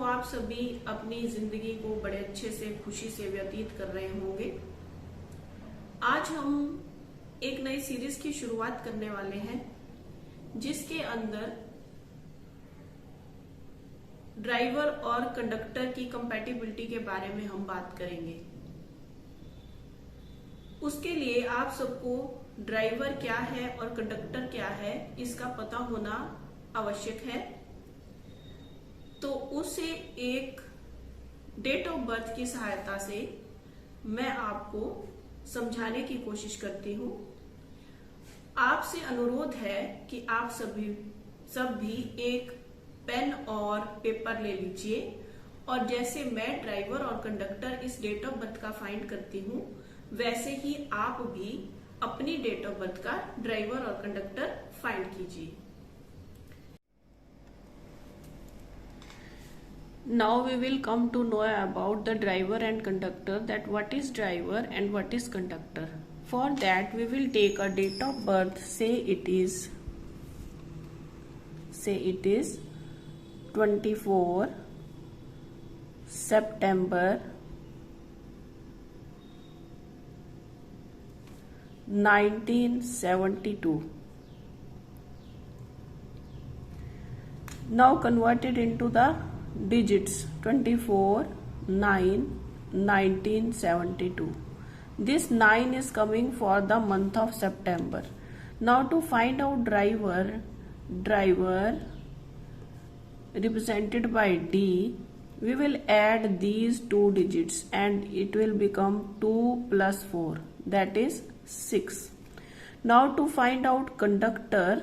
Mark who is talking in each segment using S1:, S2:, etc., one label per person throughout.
S1: हूँ आप सभी अपनी जिंदगी को बड़े अच्छे से खुशी से व्यतीत कर रहे होंगे। आज हम एक नई सीरीज की शुरुआत करने वाले हैं जिसके अंदर ड्राइवर और कंडक्टर की कंपैटिबिलिटी के बारे में हम बात करेंगे। उसके लिए आप सबको ड्राइवर क्या है और कंडक्टर क्या है इसका पता होना आवश्यक है। तो उसे एक डेट ऑफ बर्थ की सहायता से मैं आपको समझाने की कोशिश करती हूँ। आपसे अनुरोध है कि आप सब भी एक पेन और पेपर ले लीजिए और जैसे मैं ड्राइवर और कंडक्टर इस डेट ऑफ बर्थ का फाइंड करती हूँ वैसे ही आप भी अपनी डेट ऑफ बर्थ का ड्राइवर और कंडक्टर फाइंड कीजिए। Now we will come to know about the driver and conductor, that what is driver and what is conductor. For that we will take a date of birth, say it is 24 September 1972. Now convert it into the digits 24 9 1972. This 9 is coming for the month of September. Now to find out driver represented by D, we will add these two digits and it will become 2 plus 4, that is 6. Now to find out conductor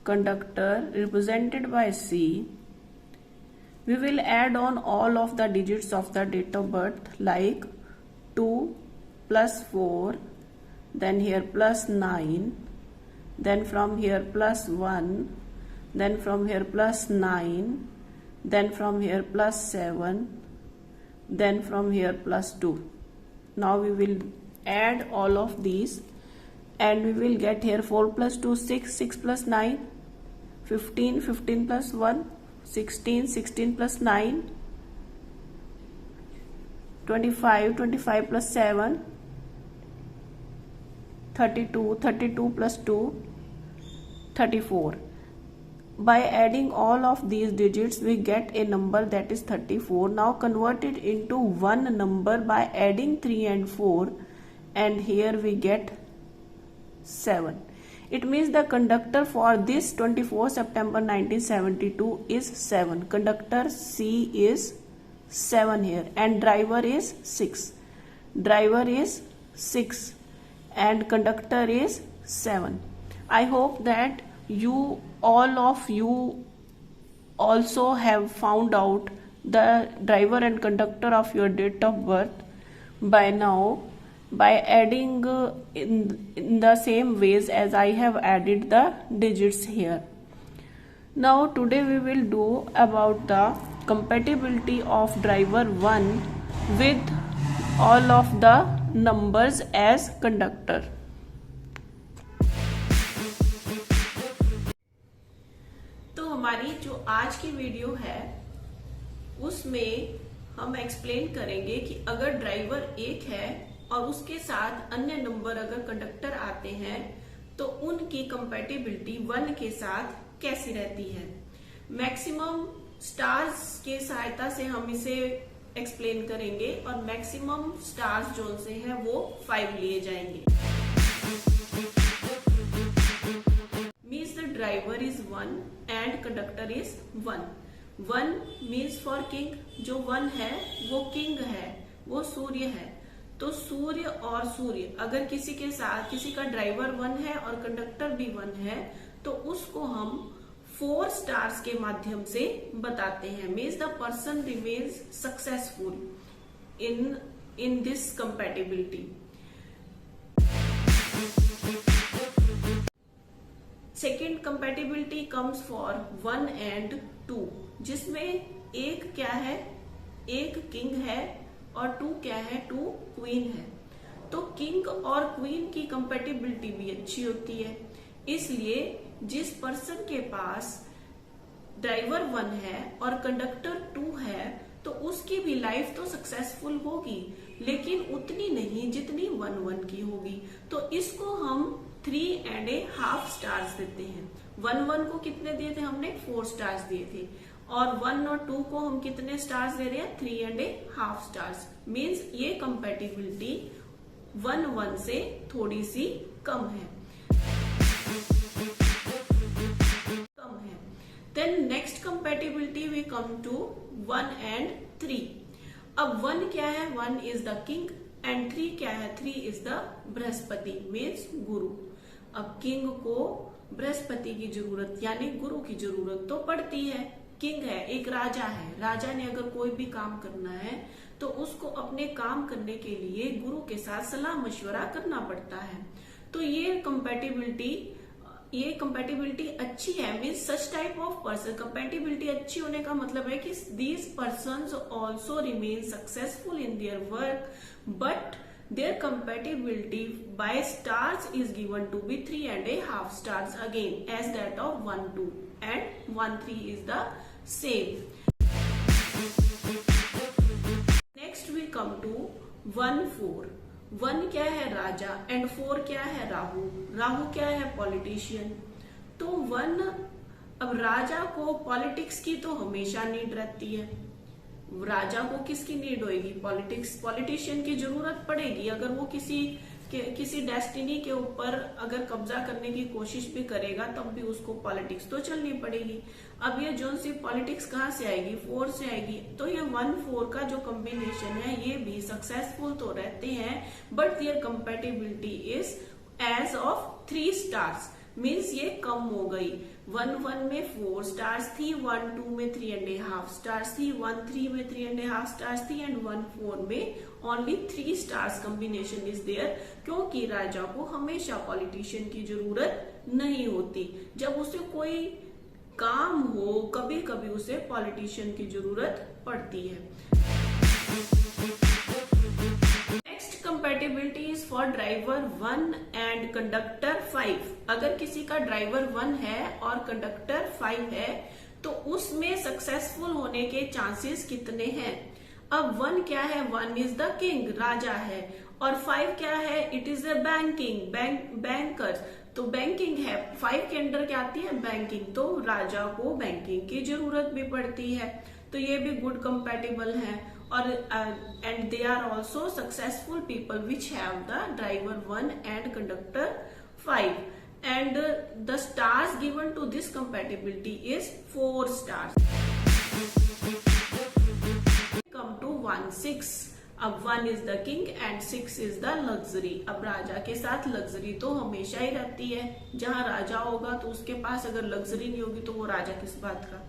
S1: represented by C, we will add on all of the digits of the date of birth like 2 plus 4, then here plus 9, then from here plus 1, then from here plus 9, then from here plus 7, then from here plus 2. Now we will add all of these and we will get here 4 plus 2 6, 6 plus 9 15, 15 plus 1 16, 16 plus 9 25, 25 plus 7 32, 32 plus 2 34. By adding all of these digits we get a number that is 34. Now convert it into one number by adding 3 and 4 and here we get 7. It means the conductor for this 24 September 1972 is 7. Conductor C is 7 here and driver is 6. Driver is 6 and conductor is 7. I hope that all of you also have found out the driver and conductor of your date of birth by now, by adding in the same ways as I have added the digits here. Now today we will do about the compatibility of driver 1 with all of the numbers as conductor. तो हमारी जो आज की video है उसमें हम explain करेंगे कि अगर ड्राइवर एक है और उसके साथ अन्य नंबर अगर कंडक्टर आते हैं तो उनकी कंपैटिबिलिटी 1 के साथ कैसी रहती है। मैक्सिमम स्टार्स के सहायता से हम इसे एक्सप्लेन करेंगे और मैक्सिमम स्टार्स जो से है वो 5 लिए जाएंगे। Means the driver is 1 and conductor is 1 means for king, जो 1 है वो किंग है, वो सूर्य है। तो सूर्य और सूर्य अगर किसी के साथ किसी का ड्राइवर 1 है और कंडक्टर भी 1 है तो उसको हम 4 स्टार्स के माध्यम से बताते हैं। Means the person remains successful in this compatibility. Second compatibility comes for 1 and 2, जिसमें एक क्या है, एक किंग है और 2 क्या है, 2 क्वीन है। तो किंग और क्वीन की कंपैटिबिलिटी भी अच्छी होती है। इसलिए जिस पर्सन के पास ड्राइवर 1 है और कंडक्टर 2 है तो उसकी भी लाइफ तो सक्सेसफुल होगी, लेकिन उतनी नहीं जितनी 1 की होगी। तो इसको हम 3.5 स्टार्स देते हैं। 1 को कितने दिए थे हमने? 4 स्टार्स दिए थे, और 1 और 2 को हम कितने स्टार्स दे रहे हैं? 3.5 स्टार्स। मीन्स ये कंपेटिबिलिटी 1 से थोड़ी सी कम है। Then next compatibility we come to 1 and 3। अब 1 क्या है? 1 इज द किंग, एंड 3 क्या है? 3 इज द बृहस्पति, मीन्स गुरु। अब किंग को बृहस्पति की जरूरत यानी गुरु की जरूरत तो पड़ती है। किंग है, एक राजा है, राजा ने अगर कोई भी काम करना है तो उसको अपने काम करने के लिए गुरु के साथ सलाह मशवरा करना पड़ता है। तो ये कंपेटिबिलिटी अच्छी है। Means such type of person, compatibility अच्छी होने का मतलब है कि these persons also remain successful in their work, but their compatibility by stars is given to be 3.5 stars again as that of 1 2 and 1 3 is the same. Next we come to 1 4। 1 क्या है? राजा, and 4 क्या है? राहु। राहु क्या है? Politician. तो 1, अब राजा को politics की तो हमेशा नीड रहती है। राजा को किसकी नीड होगी? पॉलिटिशियन की जरूरत पड़ेगी। अगर वो किसी डेस्टिनी के ऊपर अगर कब्जा करने की कोशिश भी करेगा तब भी उसको पॉलिटिक्स तो चलनी पड़ेगी। अब ये जो सी पॉलिटिक्स कहाँ से आएगी? 4 से आएगी। तो ये 1 4 का जो कॉम्बिनेशन है ये भी सक्सेसफुल तो रहते हैं, but there compatibility is age of 3 stars. Means ये कम हो गई। 1 1 में 4 स्टार्स थी, 1 2 में 3.5 स्टार्स थी, 1 3 में 3.5 स्टार्स थी, एंड 1 4 में only 3 stars combination is there, क्योंकि राजा को हमेशा पॉलिटिशियन की जरूरत नहीं होती। जब उसे कोई काम हो कभी कभी उसे पॉलिटिशियन की जरूरत पड़ती है। Compatibility is for driver 1 and conductor 5। अगर किसी का ड्राइवर 1 है और कंडक्टर 5 है तो उसमें सक्सेसफुल होने के चांसेस कितने हैं? अब 1 क्या है? 1 इज द किंग, राजा है, और 5 क्या है? It is a bankers. तो बैंकिंग है, 5 के अंडर क्या आती है? बैंकिंग। तो राजा को बैंकिंग की जरूरत भी पड़ती है। तो ये भी गुड कंपेटिबल है। और and they are also successful people which have the driver 1 and conductor 5, and the stars given to this compatibility is 4 stars. Come to 1 6। अब 1 is the king and 6 is the luxury. अब राजा के साथ luxury तो हमेशा ही रहती है। जहां राजा होगा तो उसके पास अगर लग्जरी नहीं होगी तो वो राजा किस बात का?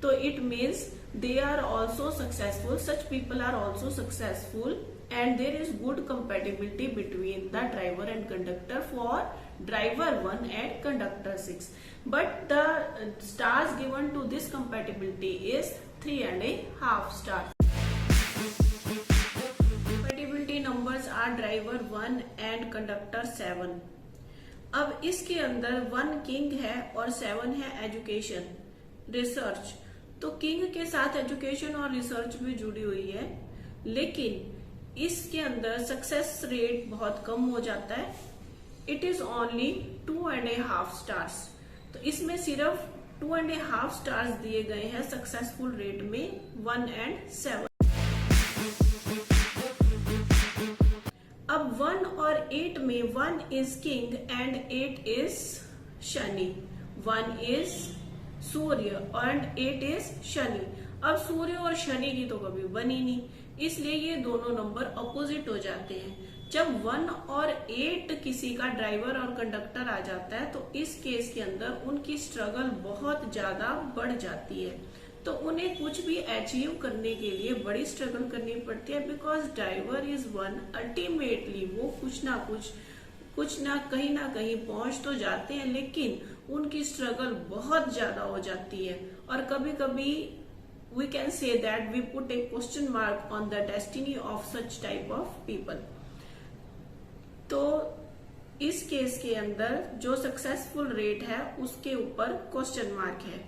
S1: तो it means they are also successful, such people are also successful, and there is good compatibility between the driver and conductor for driver 1 and conductor 6, but the stars given to this compatibility is 3.5 stars. Compatibility numbers are driver 1 and conductor 7। अब इसके अंदर 1 king है और 7 है education, research. तो king के साथ education और रिसर्च भी जुड़ी हुई है, लेकिन इसके अंदर सक्सेस रेट बहुत कम हो जाता है। It is only 2.5 stars. तो इसमें सिर्फ 2.5 स्टार्स दिए गए हैं सक्सेसफुल रेट में 1 and 7। अब 1 और 8 में 1 is king and 8 is Shani. 1 is Surya and 8 is Shani. अब सूर्य और शनि की तो कभी बनी नहीं, इसलिए ये दोनों नंबर अपोजिट हो जाते हैं। जब 1 और 8 किसी का ड्राइवर और कंडक्टर आ जाता है तो इस केस के अंदर उनकी स्ट्रगल बहुत ज्यादा बढ़ जाती है। तो उन्हें कुछ भी अचीव करने के लिए बड़ी स्ट्रगल करनी पड़ती है, बिकॉज ड्राइवर इज 1। अल्टीमेटली वो कुछ ना कहीं पहुंच तो जाते हैं, लेकिन उनकी स्ट्रगल बहुत ज्यादा हो जाती है। और कभी कभी we can say that we put a question mark on the destiny of such type of people. तो इस केस के अंदर जो सक्सेसफुल रेट है उसके ऊपर क्वेश्चन मार्क है।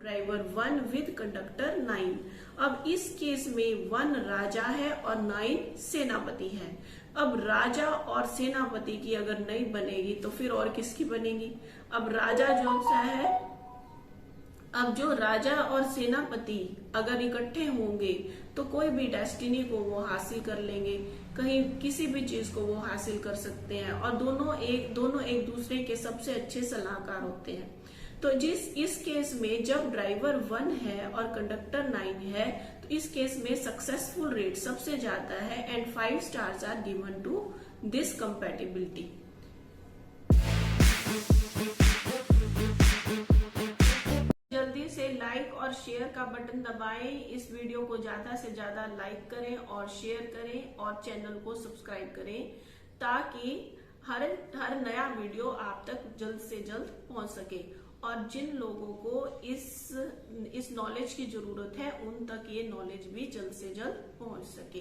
S1: Driver 1 with conductor 9। अब इस केस में 1 राजा है और 9 सेनापति है। अब राजा और सेनापति की अगर नहीं बनेगी तो फिर और किसकी बनेगी? अब राजा जो सा है, अब जो राजा और सेनापति अगर इकट्ठे होंगे तो कोई भी डेस्टिनी को वो हासिल कर लेंगे, कहीं किसी भी चीज को वो हासिल कर सकते हैं, और दोनों एक दूसरे के सबसे अच्छे सलाहकार होते हैं। तो इस केस में जब ड्राइवर 1 है और कंडक्टर 9 है तो इस केस में सक्सेसफुल रेट सबसे ज्यादा है and 5 stars are given to this compatibility. जल्दी से लाइक और शेयर का बटन दबाएं, इस वीडियो को ज्यादा से ज्यादा लाइक करें और शेयर करें और चैनल को सब्सक्राइब करें ताकि हर नया वीडियो आप तक जल्द से जल्द पहुंच सके और जिन लोगों को इस नॉलेज की जरूरत है उन तक ये नॉलेज भी जल्द से जल्द पहुंच सके।